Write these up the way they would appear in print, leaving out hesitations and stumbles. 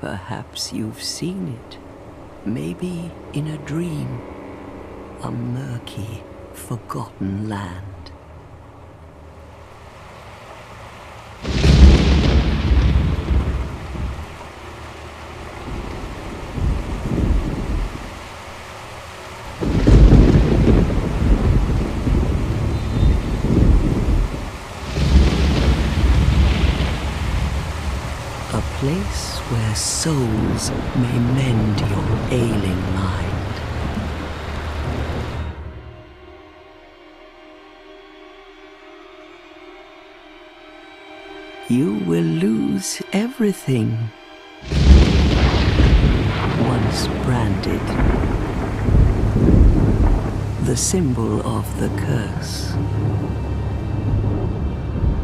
Perhaps you've seen it. Maybe in a dream. A murky, forgotten land. A place where souls may mend your ailing mind. You will lose everything once branded. The symbol of the curse.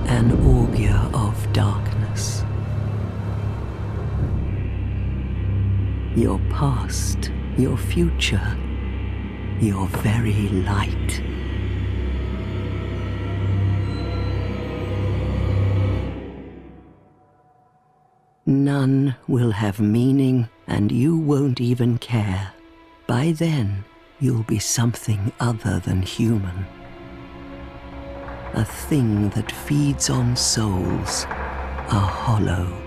An augur of darkness. Your past, your future, your very light. None will have meaning, and you won't even care. By then, you'll be something other than human. A thing that feeds on souls, a hollow.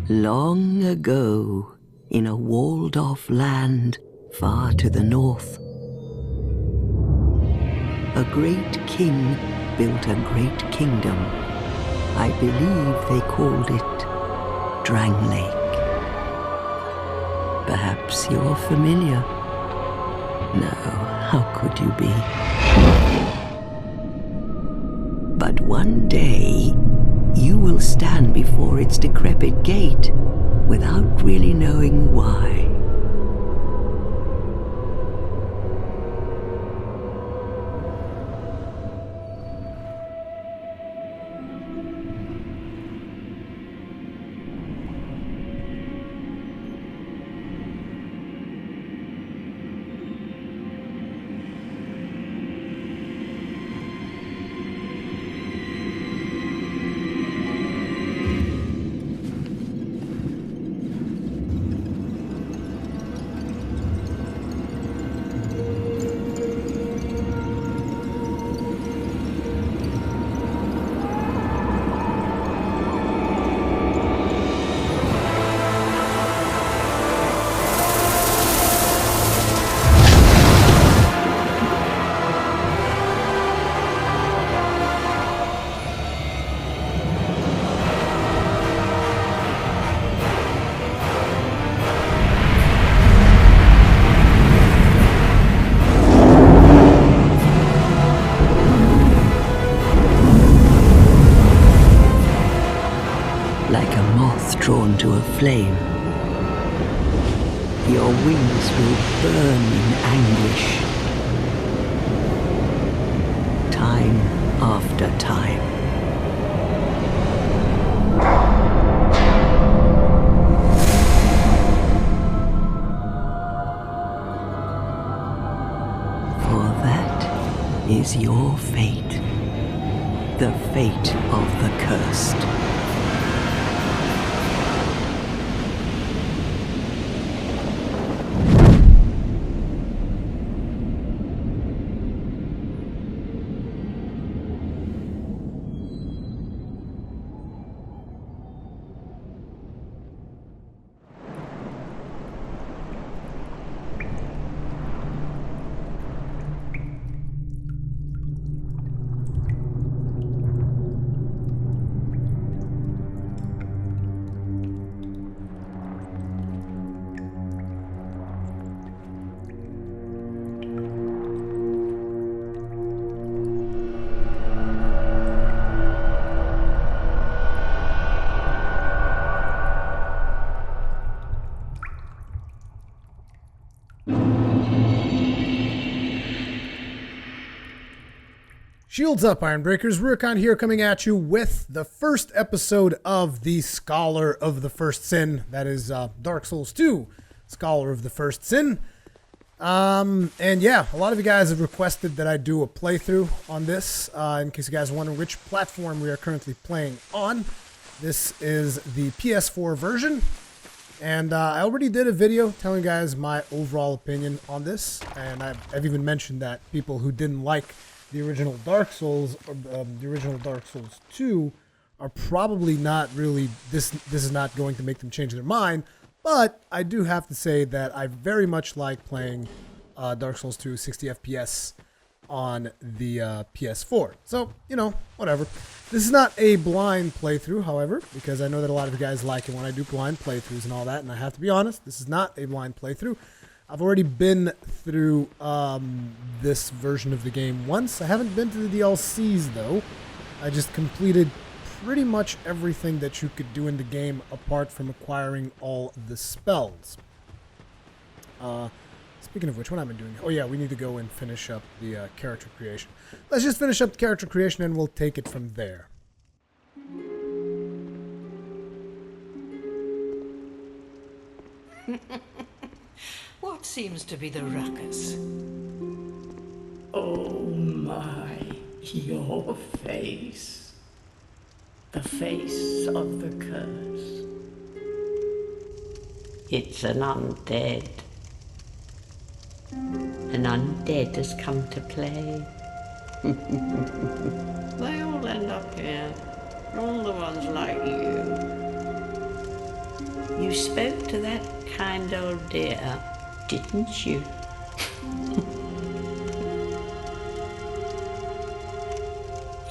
Long ago, in a walled-off land far to the north, a great king built a great kingdom. I believe they called it Drang Lake. Perhaps you're familiar. No, how could you be? But one day, you will stand before its decrepit gate without really knowing why. Drawn to a flame. Your wings will burn in anguish. Time after time. For that is your fate. The fate of the cursed. Shields up, Ironbreakers. Rurikhan here, coming at you with the first episode of the Scholar of the First Sin. That is Dark Souls 2, Scholar of the First Sin. And yeah, a lot of you guys have requested that I do a playthrough on this. In case you guys are wondering which platform we are currently playing on, this is the PS4 version. And I already did a video telling you guys my overall opinion on this. And I've even mentioned that people who didn't like the original Dark Souls, or the original Dark Souls 2, are probably not really, this is not going to make them change their mind. But I do have to say that I very much like playing Dark Souls 2 60 FPS on the PS4. So, you know, whatever. This is not a blind playthrough, however, because I know that a lot of you guys like it when I do blind playthroughs and all that, and I have to be honest, this is not a blind playthrough. I've already been through this version of the game once. I haven't been to the DLCs, though. I just completed pretty much everything that you could do in the game apart from acquiring all the spells. Speaking of which, what I've been doing... Oh yeah, we need to go and finish up the character creation. Let's just finish up the character creation and we'll take it from there. What seems to be the ruckus? Oh my, your face. The face of the curse. It's an undead. An undead has come to play. They all end up here. All the ones like you. You spoke to that kind old dear, didn't you?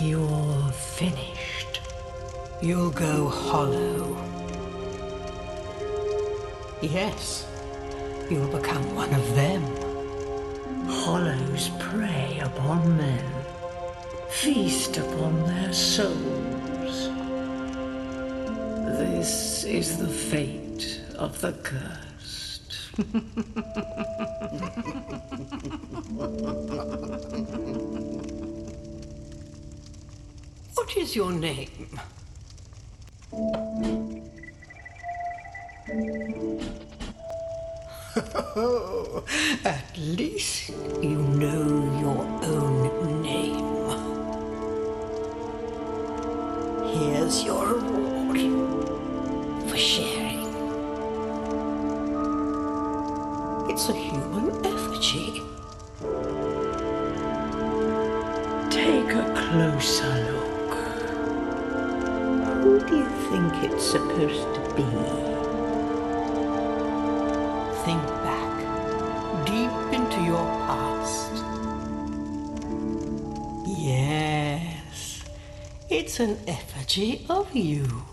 You're finished. You'll go hollow. Yes, you'll become one of them. Hollows prey upon men, feast upon their souls. This is the fate of the cursed. What is your name? At least you know your own name. Here's your reward for sharing. It's a human effigy. Take a closer look. Who do you think it's supposed to be? Think back, deep into your past. Yes, it's an effigy of you.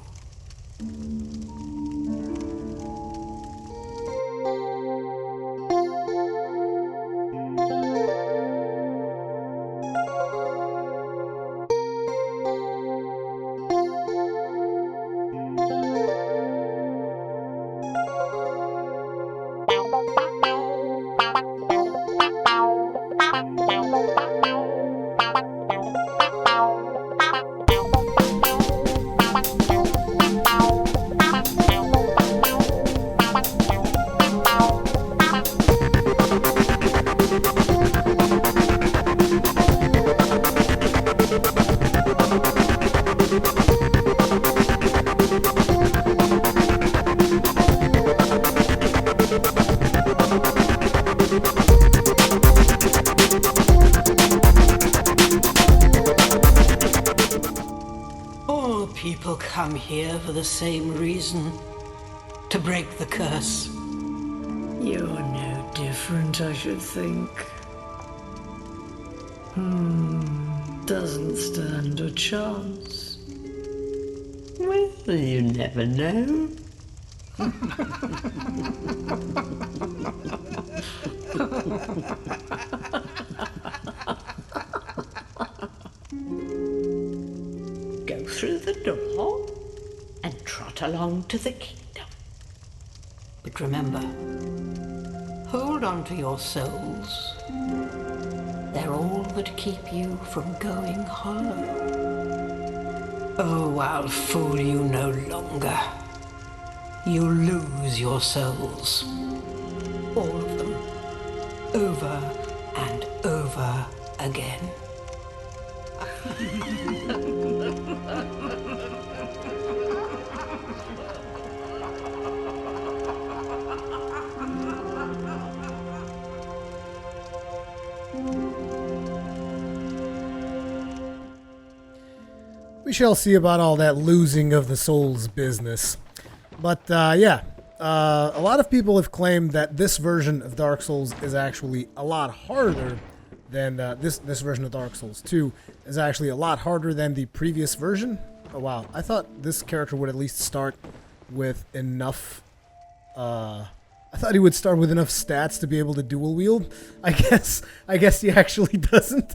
All people come here for the same reason, to break the curse. You're no different, I should think. Doesn't stand a chance. Well, you never know. Go through the door and trot along to the kingdom. But remember, hold on to your souls. They're all that keep you from going hollow. Oh, I'll fool you no longer. You lose your souls. All of them. over and over again. We shall see about all that losing of the souls business. But yeah, a lot of people have claimed that this version of Dark Souls is actually a lot harder than this version of Dark Souls 2 is actually a lot harder than the previous version. Oh wow, I thought this character would at least start with enough I thought he would start with enough stats to be able to dual wield. I guess he actually doesn't.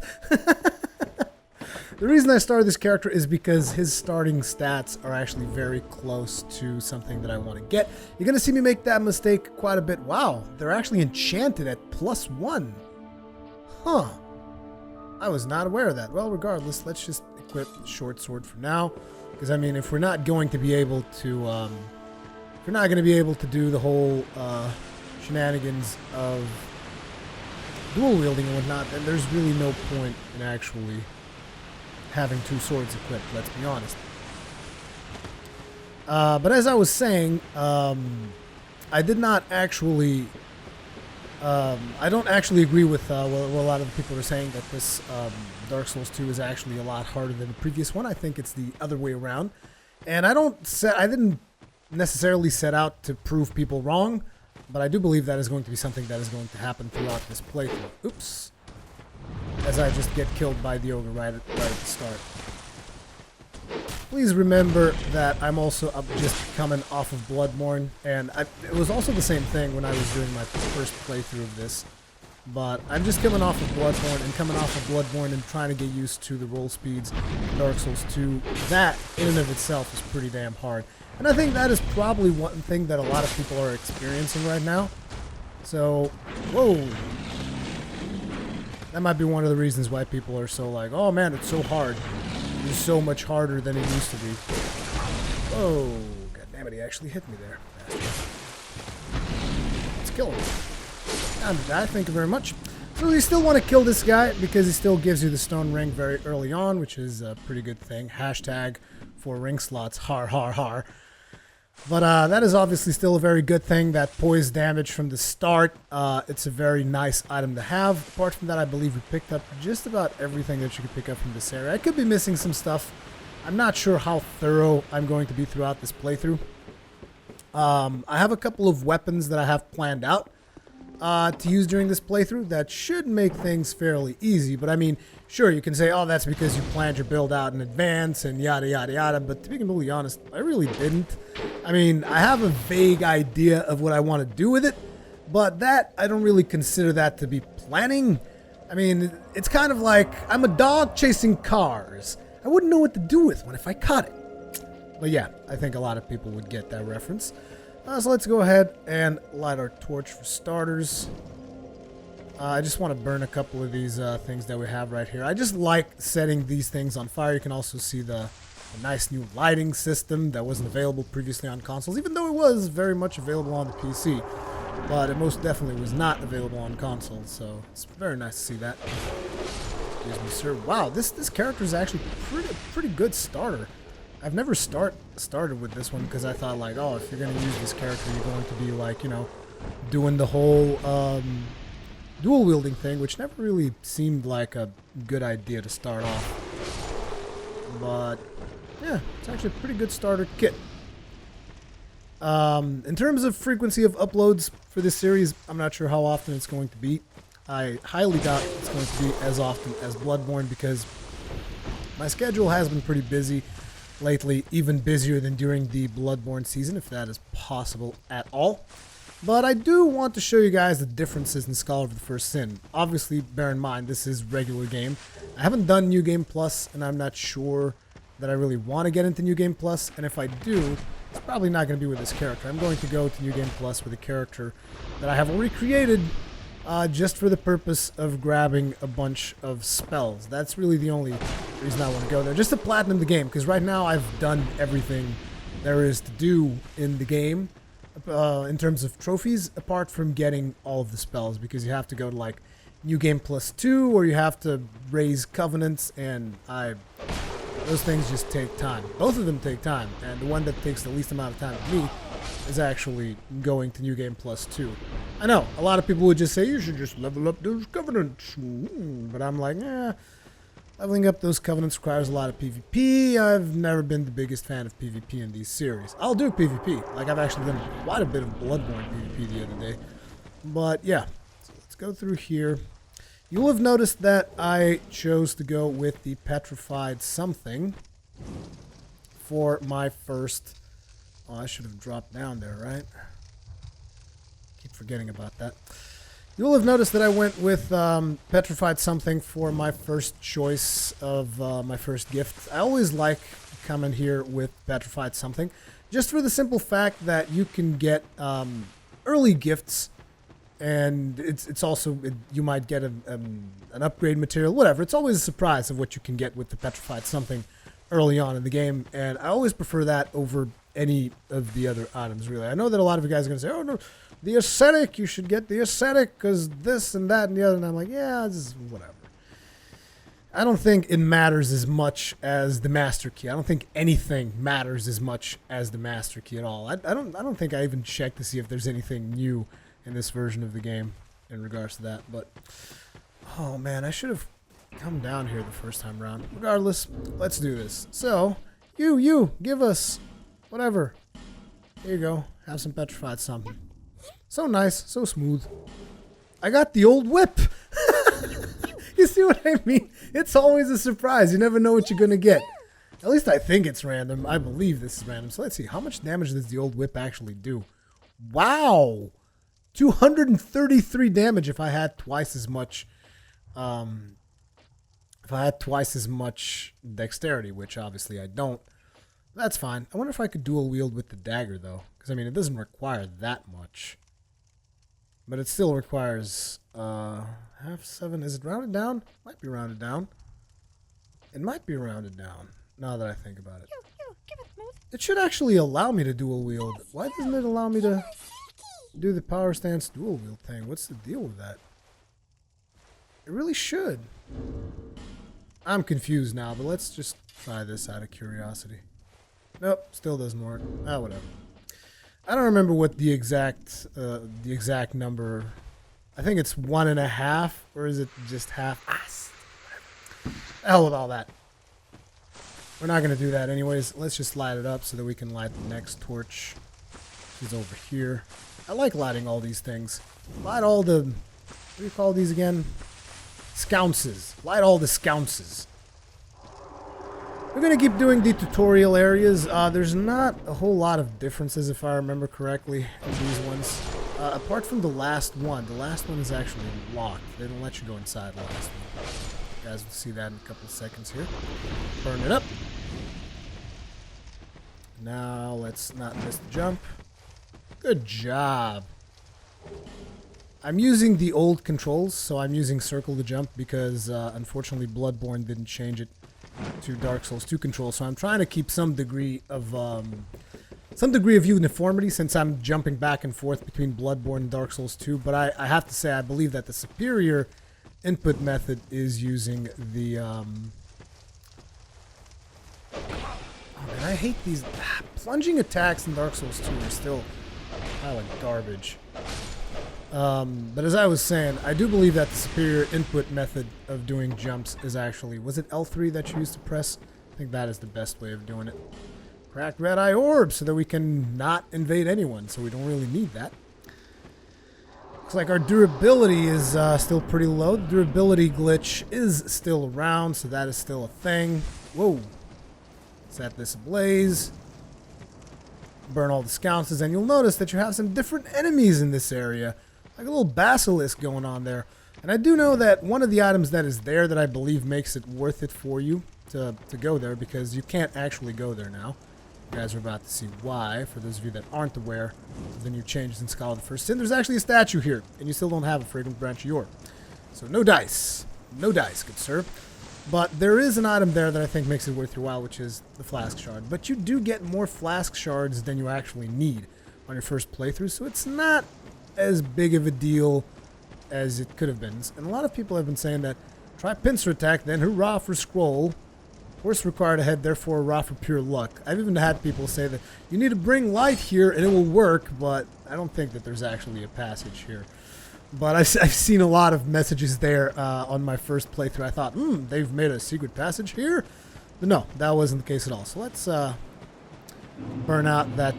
The reason I started this character is because his starting stats are actually very close to something that I want to get. You're going to see me make that mistake quite a bit. Wow, they're actually enchanted at +1. Huh. I was not aware of that. Well, regardless, let's just equip the short sword for now. Because, I mean, if we're not going to be able to, do the whole shenanigans of dual wielding and whatnot, then there's really no point in actually having two swords equipped, let's be honest. But as I was saying, I did not actually... I don't actually agree with what a lot of the people are saying, that this Dark Souls 2 is actually a lot harder than the previous one. I think it's the other way around. And I didn't necessarily set out to prove people wrong, but I do believe that is going to be something that is going to happen throughout this playthrough. Oops. As I just get killed by the ogre right at the start. Please remember that I'm also just coming off of Bloodborne, and it was also the same thing when I was doing my first playthrough of this. But I'm just coming off of Bloodborne and trying to get used to the roll speeds in Dark Souls 2. That, in and of itself, is pretty damn hard. And I think that is probably one thing that a lot of people are experiencing right now. So, whoa. That might be one of the reasons why people are so like, oh man, it's so hard. It's so much harder than it used to be. Whoa. God damn it, he actually hit me there. Let's kill him. Time to die, thank you very much. So you still want to kill this guy because he still gives you the stone ring very early on, which is a pretty good thing. Hashtag for ring slots, har har har. But that is obviously still a very good thing, that poise damage from the start. It's a very nice item to have. Apart from that, I believe we picked up just about everything that you could pick up from this area. I could be missing some stuff. I'm not sure how thorough I'm going to be throughout this playthrough. I have a couple of weapons that I have planned out to use during this playthrough that should make things fairly easy. But I mean, sure, you can say, oh, that's because you planned your build out in advance and yada yada yada, but to be completely honest, I really didn't. I mean, I have a vague idea of what I want to do with it, but that, I don't really consider that to be planning. I mean, it's kind of like I'm a dog chasing cars. I wouldn't know what to do with one if I caught it. But yeah, I think a lot of people would get that reference. So let's go ahead and light our torch for starters. I just want to burn a couple of these things that we have right here. I just like setting these things on fire. You can also see the nice new lighting system that wasn't available previously on consoles, even though it was very much available on the PC. But it most definitely was not available on consoles, so it's very nice to see that. Excuse me, sir. Wow, this character is actually pretty good starter. I've never started with this one because I thought like, oh, if you're going to use this character, you're going to be like, you know, doing the whole dual wielding thing, which never really seemed like a good idea to start off. But yeah, it's actually a pretty good starter kit. In terms of frequency of uploads for this series, I'm not sure how often it's going to be. I highly doubt it's going to be as often as Bloodborne because my schedule has been pretty busy lately, even busier than during the Bloodborne season, if that is possible at all. But I do want to show you guys the differences in Scholar of the First Sin. Obviously, bear in mind, this is regular game. I haven't done New Game Plus, and I'm not sure that I really want to get into New Game Plus, and if I do, it's probably not going to be with this character. I'm going to go to New Game Plus with a character that I have already created just for the purpose of grabbing a bunch of spells. That's really the only reason I want to go there. Just to platinum the game, because right now I've done everything there is to do in the game. in terms of trophies, apart from getting all of the spells, because you have to go to like New Game +2, or you have to raise covenants, and those things just take time. Both of them take time, and the one that takes the least amount of time for me is actually going to New Game +2. I know, a lot of people would just say, you should just level up those covenants. But I'm like, leveling up those covenants requires a lot of PvP. I've never been the biggest fan of PvP in these series. I'll do PvP. Like, I've actually done quite a bit of Bloodborne PvP the other day. But, yeah. So let's go through here. You'll have noticed that I chose to go with the Petrified Something for my first... Oh, I should have dropped down there, right? Keep forgetting about that. You'll have noticed that I went with Petrified Something for my first choice of my first gift. I always like coming here with Petrified Something, just for the simple fact that you can get early gifts, and it's also, you might get an upgrade material, whatever. It's always a surprise of what you can get with the Petrified Something early on in the game, and I always prefer that over any of the other items, really. I know that a lot of you guys are going to say, oh, no, the Ascetic, you should get the Ascetic because this and that and the other. And I'm like, yeah, this is whatever. I don't think it matters as much as the Master Key. I don't think anything matters as much as the Master Key at all. I don't think I even checked to see if there's anything new in this version of the game in regards to that. But, oh man, I should have come down here the first time around. Regardless, let's do this. So, you, give us whatever. There you go. Have some Petrified Something. So nice, so smooth. I got the old whip. You see what I mean? It's always a surprise. You never know what you're going to get. At least I think it's random. I believe this is random. So let's see. How much damage does the old whip actually do? Wow. 233 damage if I had twice as much dexterity, which obviously I don't. That's fine. I wonder if I could dual wield with the dagger, though. Because, I mean, it doesn't require that much. But it still requires, half 7. Is it rounded down? Might be rounded down. It might be rounded down, now that I think about it. It should actually allow me to dual wield. Why doesn't it allow me to do the power stance dual wield thing? What's the deal with that? It really should. I'm confused now, but let's just try this out of curiosity. Nope, still doesn't work. Ah, whatever. I don't remember what the exact number. I think it's 1.5, or is it just half? Hell with all that. We're not gonna do that anyways. Let's just light it up so that we can light the next torch. She's over here. I like lighting all these things. Light all the, what do you call these again? Scounces. Light all the scounces. We're going to keep doing the tutorial areas. There's not a whole lot of differences, if I remember correctly, in these ones. Apart from the last one. The last one is actually locked. They don't let you go inside the last one. You guys will see that in a couple of seconds here. Burn it up. Now, let's not miss the jump. Good job. I'm using the old controls, so I'm using circle to jump because, unfortunately, Bloodborne didn't change it to Dark Souls 2 control, so I'm trying to keep some degree of uniformity since I'm jumping back and forth between Bloodborne and Dark Souls 2. But I have to say I believe that the superior input method is using the oh man, I hate these plunging attacks in Dark Souls 2 are still kind of like garbage. But as I was saying, I do believe that the superior input method of doing jumps is actually, was it L3 that you used to press? I think that is the best way of doing it. Cracked red eye orb so that we can not invade anyone, so we don't really need that. Looks like our durability is still pretty low. The durability glitch is still around, so that is still a thing. Whoa. Set this ablaze. Burn all the sconces, and you'll notice that you have some different enemies in this area. Like a little basilisk going on there. And I do know that one of the items that is there that I believe makes it worth it for you to go there, because you can't actually go there now. You guys are about to see why, for those of you that aren't aware of the new changes in Scholar of the First Sin. There's actually a statue here, and you still don't have a Fragrant Branch of Yore. So no dice. No dice, good sir. But there is an item there that I think makes it worth your while, which is the Flask Shard. But you do get more Flask Shards than you actually need. on your first playthrough, so it's not as big of a deal as it could have been. And a lot of people have been saying that try pincer attack, then hurrah for scroll. Horse required a head, therefore hurrah for pure luck. I've even had people say that you need to bring light here and it will work, but I don't think that there's actually a passage here. But I've seen a lot of messages there on my first playthrough. I thought, they've made a secret passage here? But no, that wasn't the case at all. So let's burn out that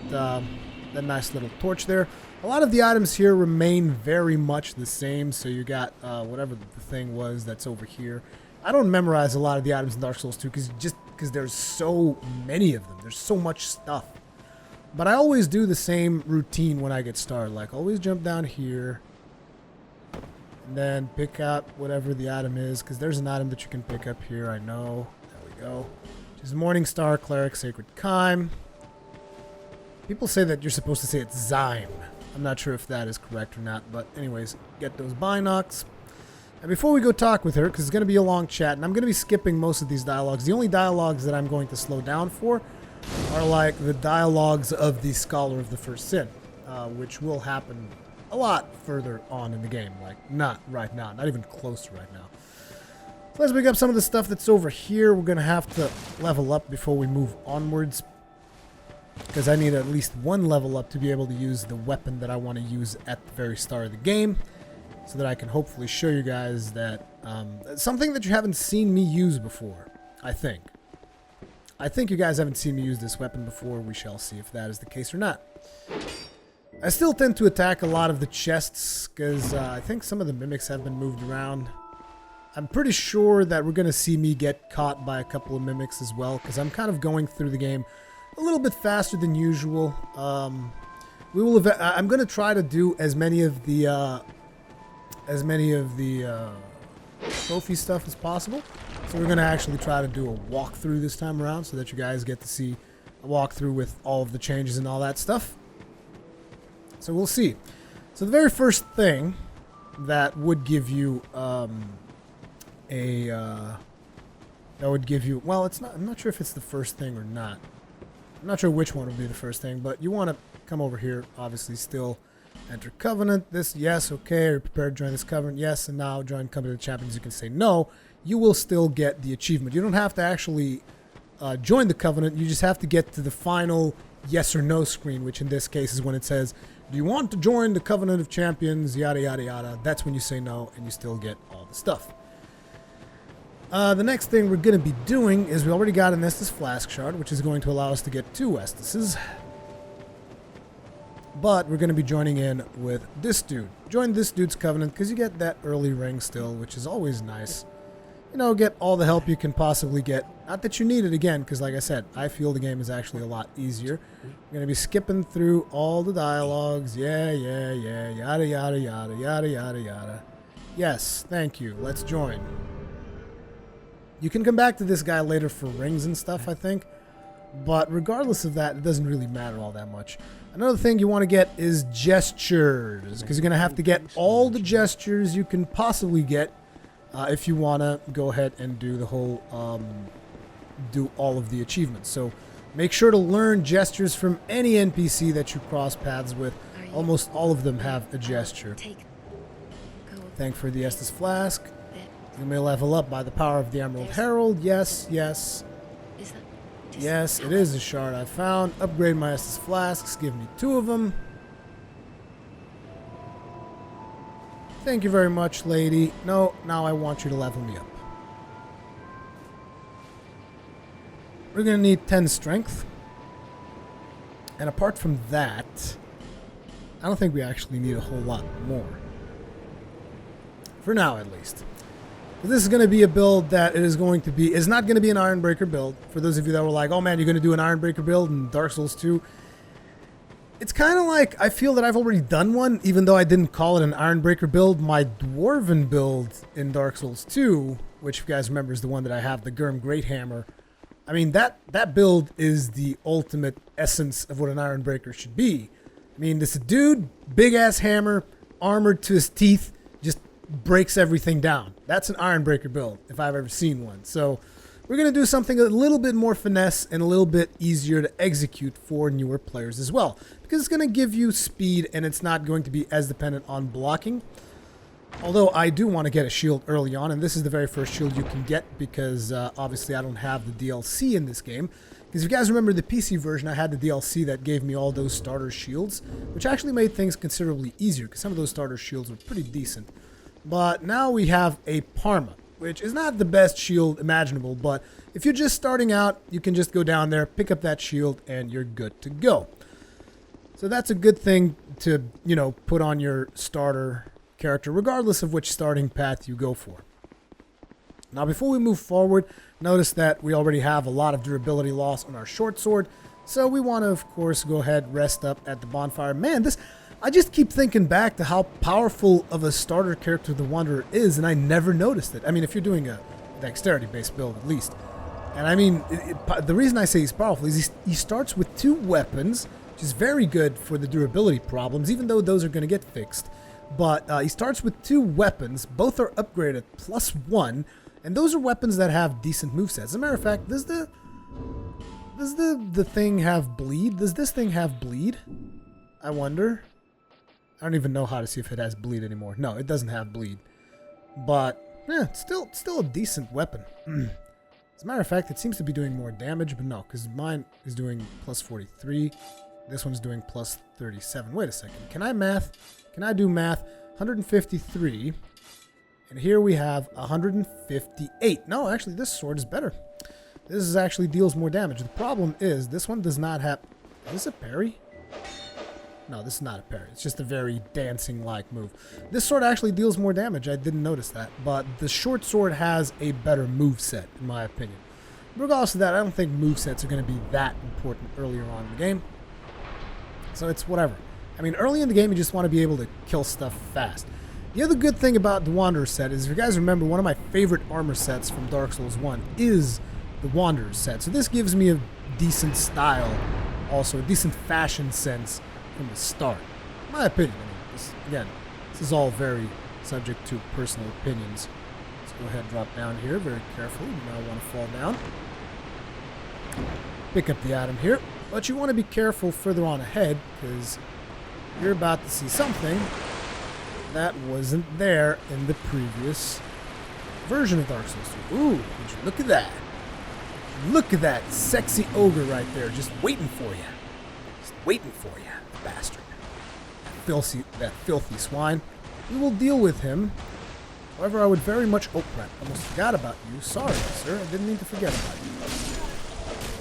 nice little torch there. A lot of the items here remain very much the same. So you got whatever the thing was that's over here. I don't memorize a lot of the items in Dark Souls 2 because there's so many of them. There's so much stuff. But I always do the same routine when I get started. Like, always jump down here. And then pick out whatever the item is. Because there's an item that you can pick up here, I know. There we go. Which is Morning Star, Cleric, Sacred Chyme. People say that you're supposed to say it's Zyme. I'm not sure if that is correct or not. But anyways, get those binocs. And before we go talk with her, because it's going to be a long chat, and I'm going to be skipping most of these dialogues. The only dialogues that I'm going to slow down for are like the dialogues of the Scholar of the First Sin, which will happen a lot further on in the game. Like, not right now. Not even close to right now. So let's pick up some of the stuff that's over here. We're going to have to level up before we move onwards, because I need at least one level up to be able to use the weapon that I want to use at the very start of the game. So that I can hopefully show you guys that something that you haven't seen me use before, I think. I think you guys haven't seen me use this weapon before. We shall see if that is the case or not. I still tend to attack a lot of the chests because I think some of the mimics have been moved around. I'm pretty sure that we're going to see me get caught by a couple of mimics as well because I'm kind of going through the game a little bit faster than usual. I'm going to try to do as many of the trophy stuff as possible. So we're going to actually try to do a walkthrough this time around so that you guys get to see a walkthrough with all of the changes and all that stuff. So we'll see. So the very first thing that would give you well, it's not, I'm not sure if it's the first thing or not. I'm not sure which one would be the first thing, but you want to come over here, obviously still. Enter Covenant. This, yes, okay. Are you prepared to join this Covenant? Yes. And now join Company of the Champions. You can say no. You will still get the achievement. You don't have to actually join the Covenant. You just have to get to the final yes or no screen, which in this case is when it says, do you want to join the Covenant of Champions? Yada, yada, yada. That's when you say no, and you still get all the stuff. The next thing we're going to be doing is we already got an Estus Flask Shard, which is going to allow us to get 2 Estuses. But we're going to be joining in with this dude. Join this dude's Covenant because you get that early ring still, which is always nice. You know, get all the help you can possibly get. Not that you need it again, because like I said, I feel the game is actually a lot easier. We're going to be skipping through all the dialogues. Yeah, yada, yada, yada, yada, yada, yada. Yes, thank you. Let's join. You can come back to this guy later for rings and stuff, I think. But regardless of that, it doesn't really matter all that much. Another thing you want to get is gestures, because you're going to have to get all the gestures you can possibly get if you want to go ahead and do the whole, do all of the achievements. So make sure to learn gestures from any NPC that you cross paths with. Almost all of them have a gesture. Thank for the Estus Flask. You may level up by the power of the Emerald Herald. Yes, yes. Yes, it is a shard I found. Upgrade my Estus Flasks. Give me 2 of them. Thank you very much, lady. No, now I want you to level me up. We're going to need 10 strength. And apart from that, I don't think we actually need a whole lot more. For now, at least. This is going to be a build that is not going to be an Ironbreaker build. For those of you that were like, oh man, you're going to do an Ironbreaker build in Dark Souls 2. It's kind of like, I feel that I've already done one, even though I didn't call it an Ironbreaker build. My Dwarven build in Dark Souls 2, which if you guys remember is the one that I have, the Gurm Greathammer. I mean, that build is the ultimate essence of what an Ironbreaker should be. I mean, this dude, big-ass hammer, armored to his teeth, just breaks everything down. That's an Ironbreaker build, if I've ever seen one. So we're going to do something a little bit more finesse and a little bit easier to execute for newer players as well. Because it's going to give you speed and it's not going to be as dependent on blocking. Although I do want to get a shield early on, and this is the very first shield you can get because obviously I don't have the DLC in this game. Because if you guys remember the PC version, I had the DLC that gave me all those starter shields, which actually made things considerably easier because some of those starter shields were pretty decent. But now we have a Parma, which is not the best shield imaginable, but if you're just starting out, you can just go down there, pick up that shield, and you're good to go. So that's a good thing to, you know, put on your starter character, regardless of which starting path you go for. Now, before we move forward, notice that we already have a lot of durability loss on our short sword, so we want to, of course, go ahead, rest up at the bonfire. Man, I just keep thinking back to how powerful of a starter character the Wanderer is, and I never noticed it. I mean, if you're doing a dexterity-based build, at least. And I mean, the reason I say he's powerful is he starts with 2 weapons, which is very good for the durability problems, even though those are going to get fixed. But he starts with 2 weapons. Both are upgraded +1, and those are weapons that have decent movesets. As a matter of fact, does the thing have bleed? Does this thing have bleed? I wonder. I don't even know how to see if it has bleed anymore. No, it doesn't have bleed. But yeah, it's still a decent weapon. As a matter of fact, it seems to be doing more damage, but no, because mine is doing +43. This one's doing +37. Wait a second. Can I math? Can I do math? 153. And here we have 158. No, actually, this sword is better. This actually deals more damage. The problem is, this one does not have... Is this a parry? No, this is not a parry. It's just a very dancing-like move. This sword actually deals more damage. I didn't notice that. But the short sword has a better moveset, in my opinion. Regardless of that, I don't think movesets are going to be that important earlier on in the game. So it's whatever. I mean, early in the game, you just want to be able to kill stuff fast. The other good thing about the Wanderer set is, if you guys remember, one of my favorite armor sets from Dark Souls 1 is the Wanderer set. So this gives me a decent style, also a decent fashion sense from the start. In my opinion. I mean, this is all very subject to personal opinions. Let's go ahead and drop down here very carefully. You now want to fall down. Pick up the item here. But you want to be careful further on ahead, because you're about to see something that wasn't there in the previous version of Dark Souls 2. Ooh, would you look at that? Look at that sexy ogre right there, just waiting for you. Just waiting for you, bastard. That filthy swine. We will deal with him. However, I would very much... Oh, crap. I almost forgot about you. Sorry, sir. I didn't mean to forget about you.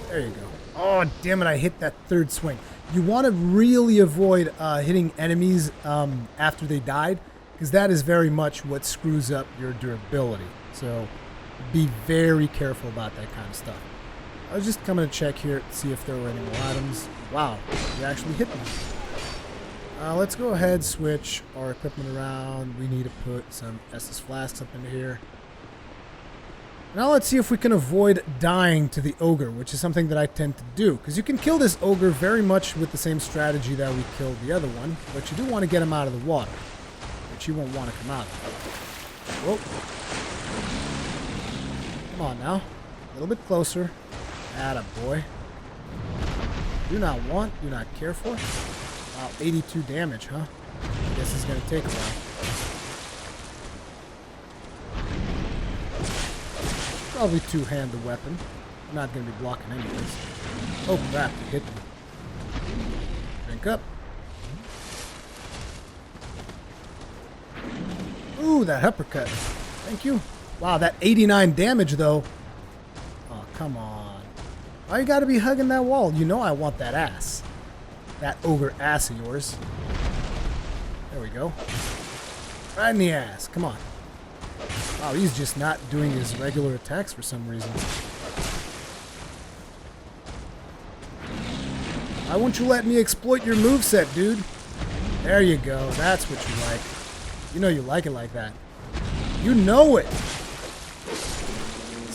There you go. Oh, damn it. I hit that third swing. You want to really avoid hitting enemies after they died, because that is very much what screws up your durability. So be very careful about that kind of stuff. I was just coming to check here to see if there were any more items. Wow, you actually hit me. Let's go ahead, switch our equipment around. We need to put some Estus flasks up into here. Now let's see if we can avoid dying to the ogre, which is something that I tend to do. Because you can kill this ogre very much with the same strategy that we killed the other one, but you do want to get him out of the water, which you won't want to come out of. Whoa. Come on now. A little bit closer. Atta boy. Do not want, do not care for. Wow, 82 damage, huh? I guess it's going to take a while. Probably two-hand the weapon. I'm not going to be blocking anyways. Oh crap, he hit me. Drink up. Ooh, that uppercut. Thank you. Wow, that 89 damage though. Oh, come on. Why you gotta be hugging that wall? You know I want that ass. That ogre ass of yours. There we go. Right in the ass. Come on. Wow, he's just not doing his regular attacks for some reason. Why won't you let me exploit your moveset, dude? There you go. That's what you like. You know you like it like that. You know it.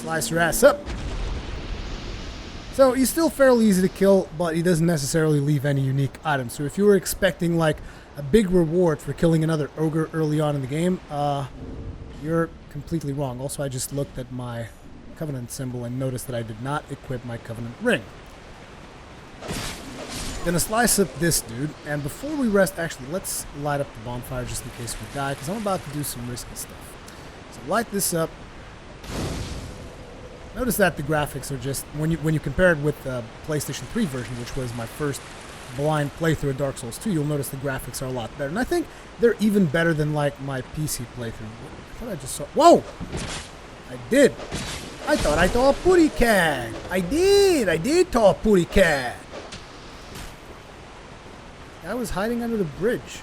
Slice your ass up. So he's still fairly easy to kill, but he doesn't necessarily leave any unique items. So if you were expecting like a big reward for killing another ogre early on in the game, you're completely wrong. Also, I just looked at my Covenant symbol and notice that I did not equip my Covenant ring. Gonna slice up this dude, and before we rest, actually, let's light up the bonfire just in case we die, because I'm about to do some risky stuff. So light this up. Notice that the graphics are just, when you compare it with the PlayStation 3 version, which was my first blind playthrough of Dark Souls 2, you'll notice the graphics are a lot better. And I think they're even better than, like, my PC playthrough. I thought I just saw... Whoa! I did. I thought I saw a putty cat. I did saw a putty cat. I was hiding under the bridge.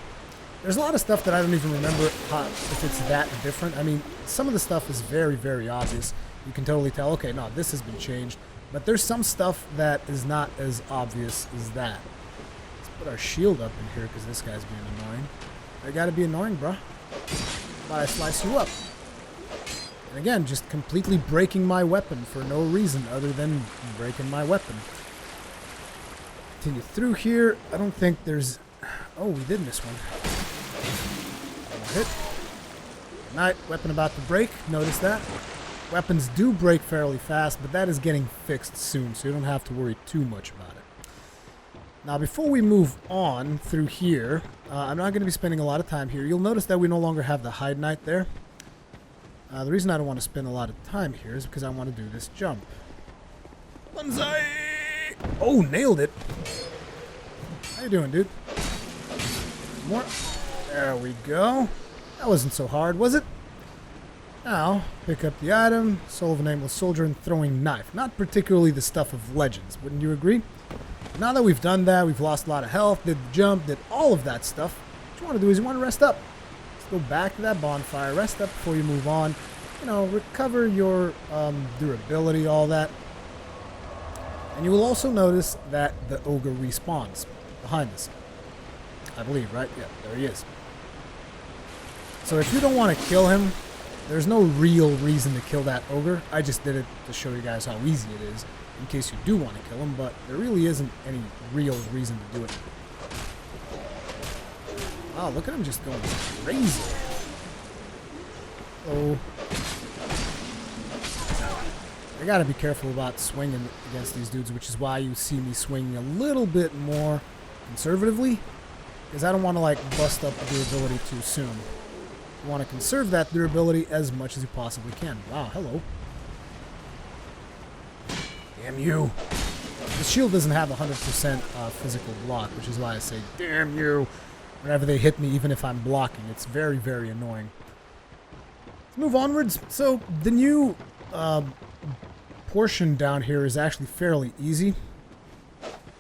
There's a lot of stuff that I don't even remember if it's that different. I mean, some of the stuff is very, very obvious. You can totally tell, okay, no, this has been changed. But there's some stuff that is not as obvious as that. Let's put our shield up in here because this guy's being annoying. I gotta be annoying, bruh. Why I slice you up? And again, just completely breaking my weapon for no reason other than breaking my weapon. Continue through here. I don't think there's... Oh, we did miss one. Hit. Night. Weapon about to break. Notice that. Weapons do break fairly fast, but that is getting fixed soon, so you don't have to worry too much about it. Now, before we move on through here, I'm not going to be spending a lot of time here. You'll notice that we no longer have the hide knight there. The reason I don't want to spend a lot of time here is because I want to do this jump. Banzai! Oh, nailed it. How you doing, dude? More. There we go. That wasn't so hard, was it? Now, pick up the item, Soul of a Nameless Soldier, and Throwing Knife. Not particularly the stuff of Legends, wouldn't you agree? Now that we've done that, we've lost a lot of health, did the jump, did all of that stuff, what you want to do is you want to rest up. Let's go back to that bonfire, rest up before you move on. You know, recover your durability, all that. And you will also notice that the ogre respawns behind us. I believe, right? Yeah, there he is. So if you don't want to kill him, there's no real reason to kill that ogre. I just did it to show you guys how easy it is, in case you do want to kill him, but there really isn't any real reason to do it. Wow, look at him just going crazy. Oh. I gotta be careful about swinging against these dudes, which is why you see me swinging a little bit more conservatively, because I don't want to, like, bust up the durability too soon. You want to conserve that durability as much as you possibly can. Wow, hello. Damn you. The shield doesn't have 100% physical block, which is why I say, damn you, whenever they hit me, even if I'm blocking. It's very, very annoying. Let's move onwards. So, the new portion down here is actually fairly easy.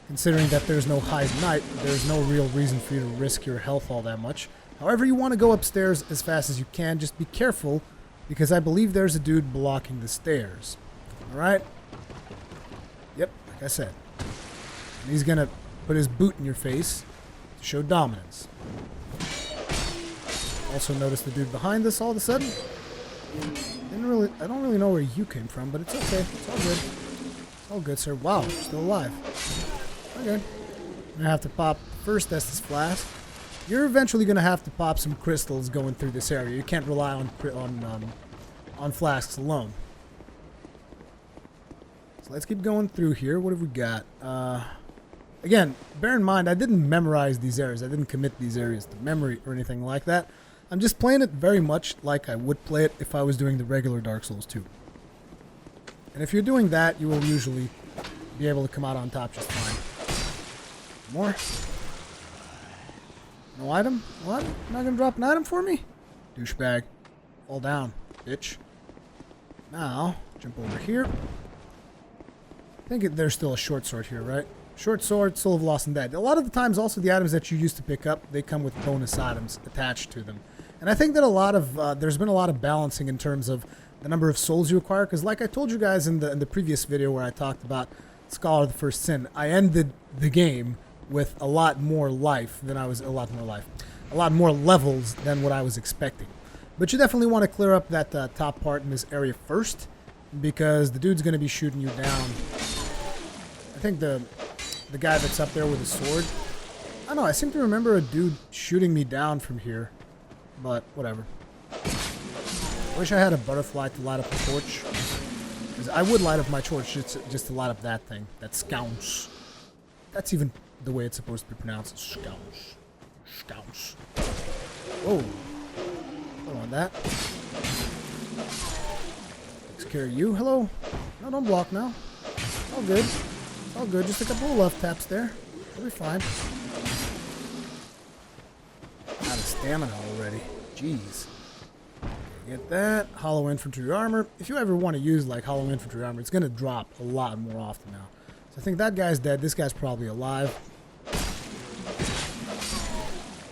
Considering that there's no hide knight, there's no real reason for you to risk your health all that much. However, you want to go upstairs as fast as you can. Just be careful, because I believe there's a dude blocking the stairs. Alright? Yep, like I said. And he's gonna put his boot in your face to show dominance. Also notice the dude behind us all of a sudden. I don't really know where you came from, but it's okay. It's all good. It's all good, sir. Wow, you're still alive. Okay. I'm gonna have to pop first Estus Flask. You're eventually gonna have to pop some crystals going through this area. You can't rely on flasks alone. So let's keep going through here. What have we got? Again, bear in mind I didn't memorize these areas. I didn't commit these areas to memory or anything like that. I'm just playing it very much like I would play it if I was doing the regular Dark Souls 2. And if you're doing that, you will usually be able to come out on top just fine. More. No item? What? You're not gonna drop an item for me? Douchebag. Fall down, bitch. Now, jump over here. I think there's still a short sword here, right? Short sword, Soul of Lost and Dead. A lot of the times, also, the items that you used to pick up, they come with bonus items attached to them. And I think that there's been a lot of balancing in terms of the number of souls you acquire, because like I told you guys in the previous video where I talked about Scholar of the First Sin, I ended the game with a lot more life than a lot more levels than what I was expecting. But you definitely want to clear up that top part in this area first, because the dude's going to be shooting you down. I think the guy that's up there with the sword, I don't know, I seem to remember a dude shooting me down from here, but whatever. Wish I had a butterfly to light up the torch. 'Cause I would light up my torch just to light up that thing. That scounce. That's even the way it's supposed to be pronounced. Scounce. Scounce. Whoa. Don't want that. Takes care of you. Hello? No, don't block now. All good. All good. Just a couple of left taps there. We'll be fine. Out of stamina already. Jeez. Get that. Hollow infantry armor. If you ever want to use like hollow infantry armor, it's going to drop a lot more often now. So I think that guy's dead. This guy's probably alive.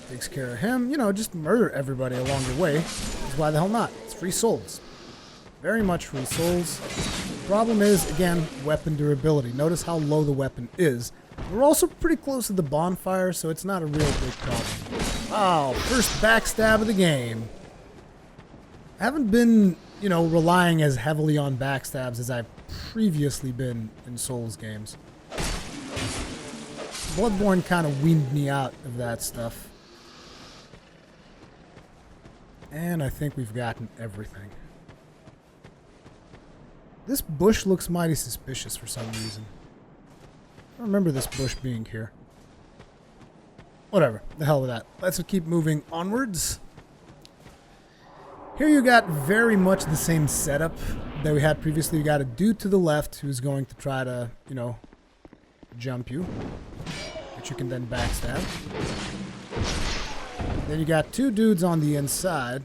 Takes care of him. You know, just murder everybody along your way. Why the hell not? It's free souls. Very much free souls. Problem is, again, weapon durability. Notice how low the weapon is. We're also pretty close to the bonfire, so it's not a real big problem. Wow, first backstab of the game. I haven't been, you know, relying as heavily on backstabs as I've previously been in Souls games. Bloodborne kind of weaned me out of that stuff. And I think we've gotten everything. This bush looks mighty suspicious for some reason. I don't remember this bush being here. Whatever. The hell with that. Let's keep moving onwards. Here you got very much the same setup that we had previously. You got a dude to the left who's going to try to, you know, jump you, which you can then backstab. Then you got two dudes on the inside.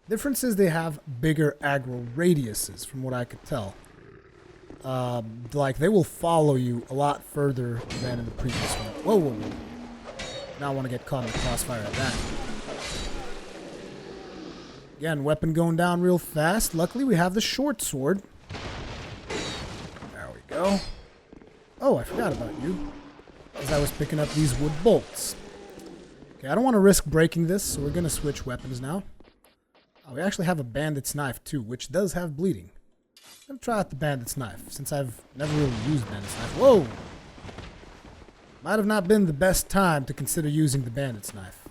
Difference is they have bigger aggro radiuses, from what I could tell. Like, they will follow you a lot further than in the previous one. Whoa, whoa, whoa. Now I want to get caught in the crossfire at that. Again, weapon going down real fast. Luckily, we have the short sword. There we go. Oh, I forgot about you. As I was picking up these wood bolts. Okay, I don't want to risk breaking this, so we're going to switch weapons now. Oh, we actually have a bandit's knife, too, which does have bleeding. I'm going to try out the bandit's knife, since I've never really used bandit's knife. Whoa! Might have not been the best time to consider using the bandit's knife.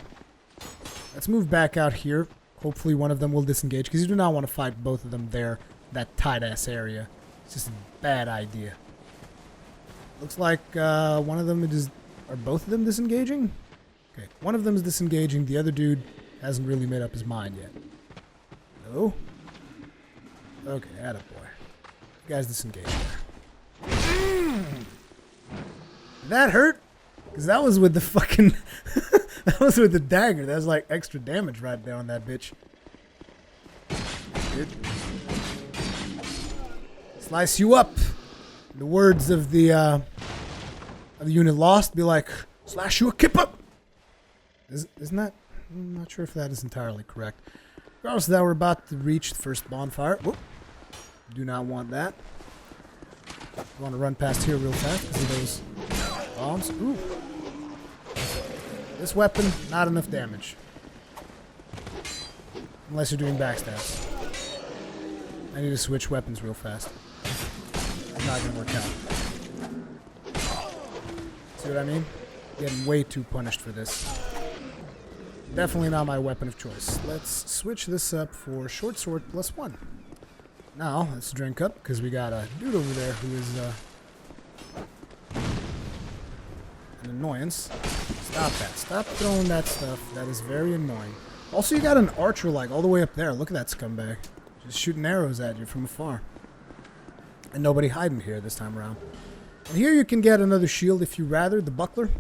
Let's move back out here. Hopefully one of them will disengage, because you do not want to fight both of them there, that tight-ass area. It's just a bad idea. Looks like one of them is... Are both of them disengaging? Okay, one of them is disengaging. The other dude hasn't really made up his mind yet. No? Okay, attaboy. You guys disengage there. That hurt? Because that was with the fucking... that was with the dagger. That was like extra damage right there on that bitch. Good. Slice you up. In the words of the unit lost, be like, slash you a kip up. Isn't that? I'm not sure if that is entirely correct. Regardless of that, we're about to reach the first bonfire. Whoop. Do not want that. I want to run past here real fast because of those bombs. Ooh. This weapon, not enough damage. Unless you're doing backstabs. I need to switch weapons real fast. It's not going to work out. See what I mean? Getting way too punished for this. Definitely not my weapon of choice. Let's switch this up for short sword +1. Now, let's drink up, because we got a dude over there who is an annoyance. Stop that. Stop throwing that stuff. That is very annoying. Also, you got an archer, like, all the way up there. Look at that scumbag. Just shooting arrows at you from afar. And nobody hiding here this time around. And here you can get another shield if you rather, the buckler.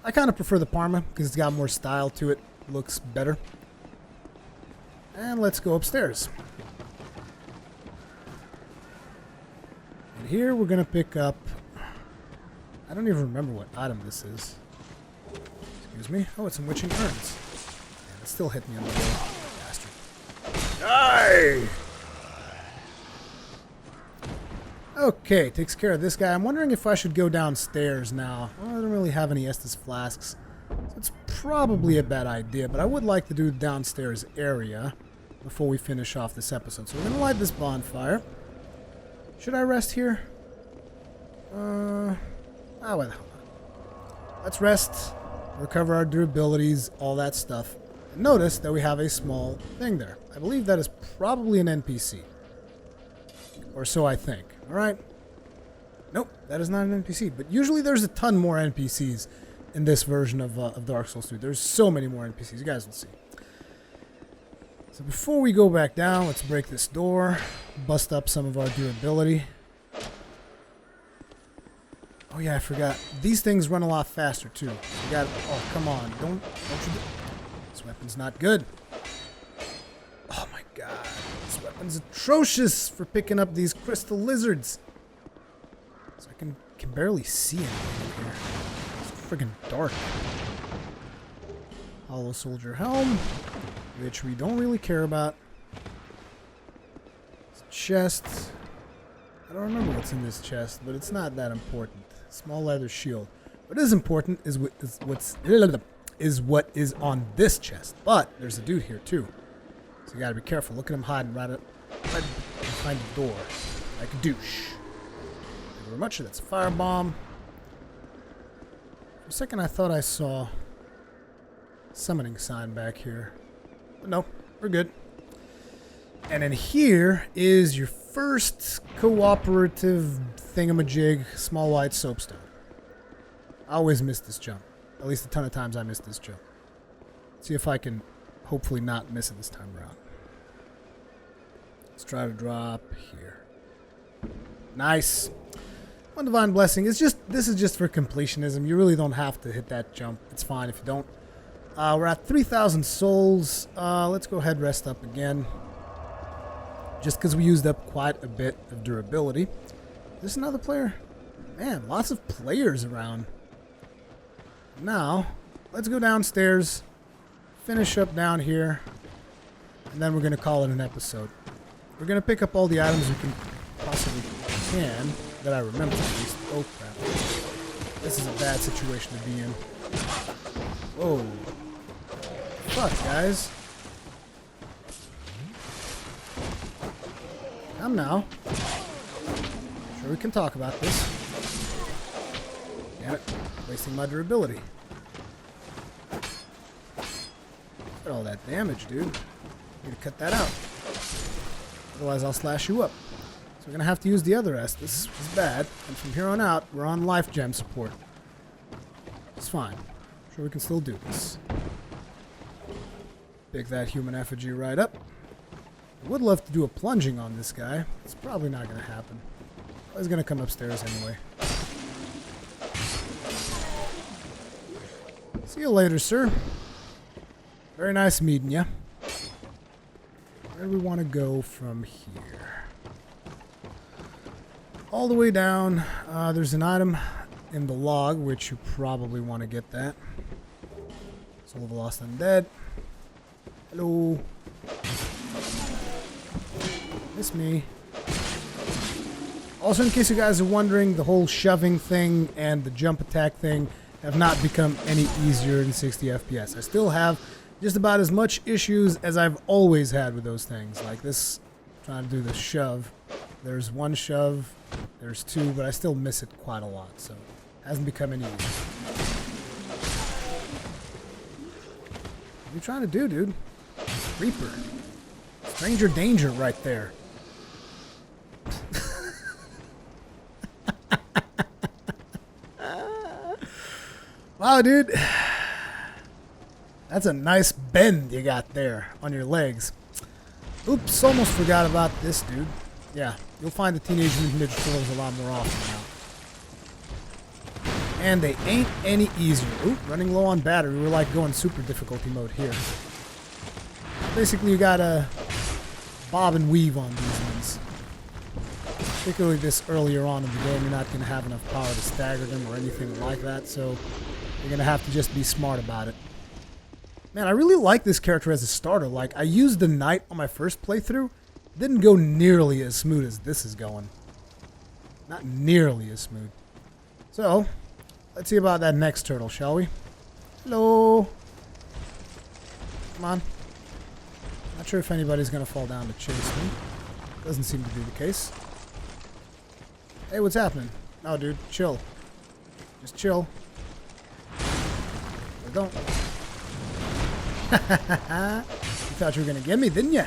I kind of prefer the Parma, because it's got more style to it. Looks better. And let's go upstairs. And here we're going to pick up... I don't even remember what item this is. Excuse me. Oh, it's some witching urns. Man, it still hit me on the way. Bastard. Die! Okay, takes care of this guy. I'm wondering if I should go downstairs now. Well, I don't really have any Estus flasks. So it's probably a bad idea, but I would like to do the downstairs area before we finish off this episode. So we're going to light this bonfire. Should I rest here? Why the hell not? Let's rest, recover our durabilities, all that stuff. And notice that we have a small thing there. I believe that is probably an NPC. Or so I think. Alright. Nope, that is not an NPC. But usually there's a ton more NPCs in this version of Dark Souls 2. There's so many more NPCs. You guys will see. So before we go back down, let's break this door. Bust up some of our durability. Oh yeah, I forgot. These things run a lot faster too. You got. Oh, come on. Don't you do... This weapon's not good. Oh my god. This weapon's atrocious for picking up these crystal lizards. So I can barely see anything here. It's friggin' dark. Hollow soldier helm, which we don't really care about. It's a chest. I don't remember what's in this chest, but it's not that important. Small leather shield. What is important is what is on this chest. But there's a dude here too, so you gotta be careful. Look at him hiding right behind the door, like a douche. Thank you very much. That's a firebomb. For a second, I thought I saw a summoning sign back here, but no, we're good. And then here is your first cooperative thingamajig, small white soapstone. I always miss this jump. At least a ton of times I missed this jump. See if I can hopefully not miss it this time around. Let's try to drop here. Nice. One divine blessing. This is just for completionism. You really don't have to hit that jump. It's fine if you don't. We're at 3,000 souls. Let's go ahead and rest up again. Just because we used up quite a bit of durability. Is this another player? Man, lots of players around. Now, let's go downstairs, finish up down here, and then we're going to call it an episode. We're going to pick up all the items we can possibly can, that I remember at least. Oh crap. This is a bad situation to be in. Whoa. Fuck, guys. Come now. Sure we can talk about this. Damn it. Wasting my durability. Look at all that damage, dude. Need to cut that out. Otherwise I'll slash you up. So we're gonna have to use the other S. This is bad. And from here on out, we're on life gem support. It's fine. Sure we can still do this. Pick that human effigy right up. I would love to do a plunging on this guy. It's probably not going to happen. He's going to come upstairs anyway. See you later, sir. Very nice meeting you. Where do we want to go from here? All the way down. There's an item in the log, which you probably want to get that. Soul of the Lost Undead. Hello. It's me. Also, in case you guys are wondering, the whole shoving thing and the jump attack thing have not become any easier in 60 FPS. I still have just about as much issues as I've always had with those things. Like this, trying to do the shove. There's one shove, there's two, but I still miss it quite a lot, so it hasn't become any easier. What are you trying to do, dude? Reaper. Stranger danger right there. Wow, dude. That's a nice bend you got there on your legs. Oops, almost forgot about this, dude. Yeah, you'll find the Teenage Mutant Ninja Turtles a lot more often now. And they ain't any easier. Oop, running low on battery. We're like going super difficulty mode here. Basically, you gotta bob and weave on these ones. Particularly this earlier on in the game, you're not going to have enough power to stagger them or anything like that, so you're going to have to just be smart about it. Man, I really like this character as a starter. Like, I used the knight on my first playthrough. Didn't go nearly as smooth as this is going. Not nearly as smooth. So, let's see about that next turtle, shall we? Hello. Come on. Not sure if anybody's going to fall down to chase me. Doesn't seem to be the case. Hey, what's happening? No, dude, chill. Just chill. Or don't. You thought you were going to get me, didn't you?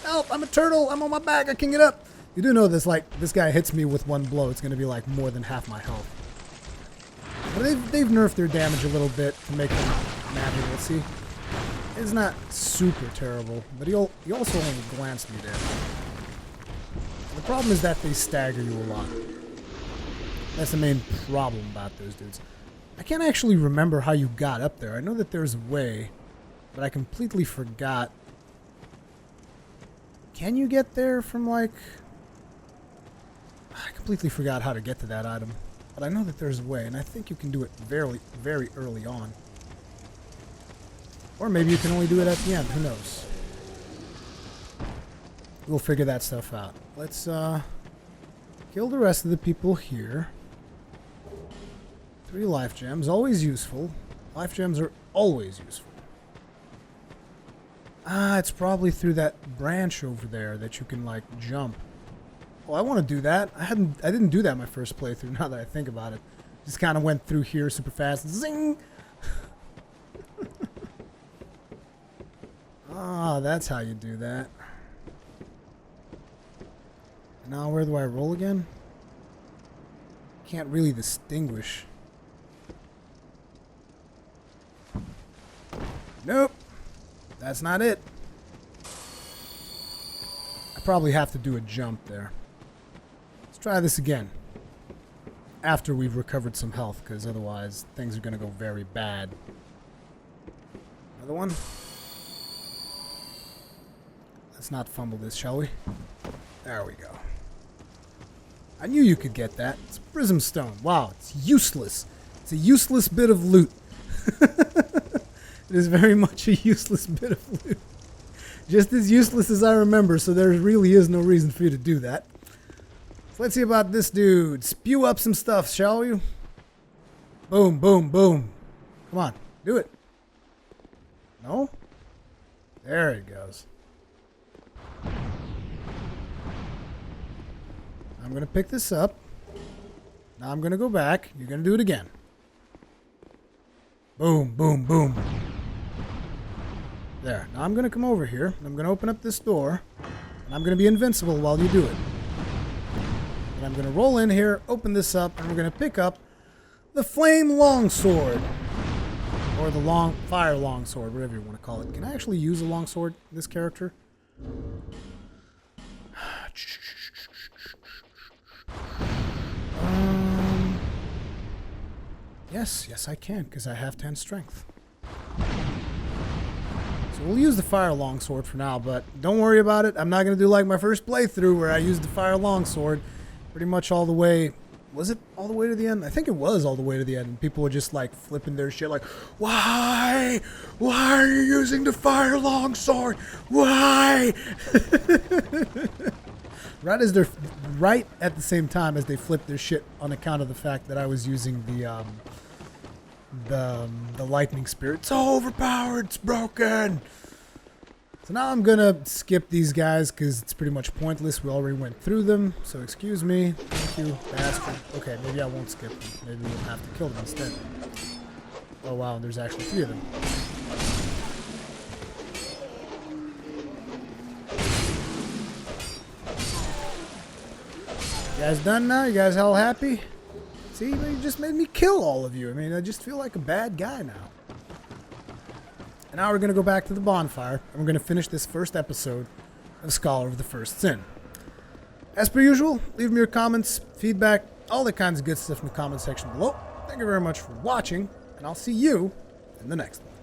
Help, I'm a turtle. I'm on my back. I can't get up. You do know this, like, this guy hits me with one blow, it's going to be, like, more than half my health. But they've nerfed their damage a little bit to make them magical, see? It's not super terrible, but he also only glanced me there. The problem is that they stagger you a lot. That's the main problem about those dudes. I can't actually remember how you got up there. I know that there's a way, but I completely forgot. Can you get there from, like... I completely forgot how to get to that item. But I know that there's a way, and I think you can do it very, very early on. Or maybe you can only do it at the end. Who knows? We'll figure that stuff out. Let's kill the rest of the people here. 3 life gems. Always useful. Life gems are always useful. Ah, it's probably through that branch over there that you can, like, jump. Oh, I want to do that. I didn't do that my first playthrough, now that I think about it. Just kind of went through here super fast. Zing! Ah, that's how you do that. Now, where do I roll again? Can't really distinguish. Nope. That's not it. I probably have to do a jump there. Let's try this again. After we've recovered some health, because otherwise things are going to go very bad. Another one. Let's not fumble this, shall we? There we go. I knew you could get that. It's Prism Stone. Wow, it's useless. It's a useless bit of loot. It is very much a useless bit of loot. Just as useless as I remember, so there really is no reason for you to do that. So let's see about this dude. Spew up some stuff, shall we? Boom, boom, boom. Come on, do it. No? There it goes. I'm going to pick this up. Now I'm going to go back. You're going to do it again. Boom, boom, boom. There. Now I'm going to come over here. And I'm going to open up this door. And I'm going to be invincible while you do it. And I'm going to roll in here, open this up, and we're going to pick up the Flame Longsword. Or the Fire Longsword, whatever you want to call it. Can I actually use a longsword in this character? Yes, I can, because I have 10 strength. So we'll use the Fire Longsword for now, but don't worry about it. I'm not going to do like my first playthrough where I used the Fire Longsword pretty much all the way. Was it all the way to the end? I think it was all the way to the end. And people were just like flipping their shit like, why? Why are you using the Fire Longsword? Why? Right at the same time as they flipped their shit on account of the fact that I was using the lightning spear. It's so overpowered, it's broken. So now I'm gonna skip these guys because it's pretty much pointless. We already went through them, so excuse me. Thank you, bastard. Okay, maybe I won't skip them. Maybe we'll have to kill them instead. Oh wow, there's actually 3 of them. You guys done now? You guys all happy? See, you just made me kill all of you. I mean, I just feel like a bad guy now. And now we're going to go back to the bonfire, and we're going to finish this first episode of Scholar of the First Sin. As per usual, leave me your comments, feedback, all the kinds of good stuff in the comment section below. Thank you very much for watching, and I'll see you in the next one.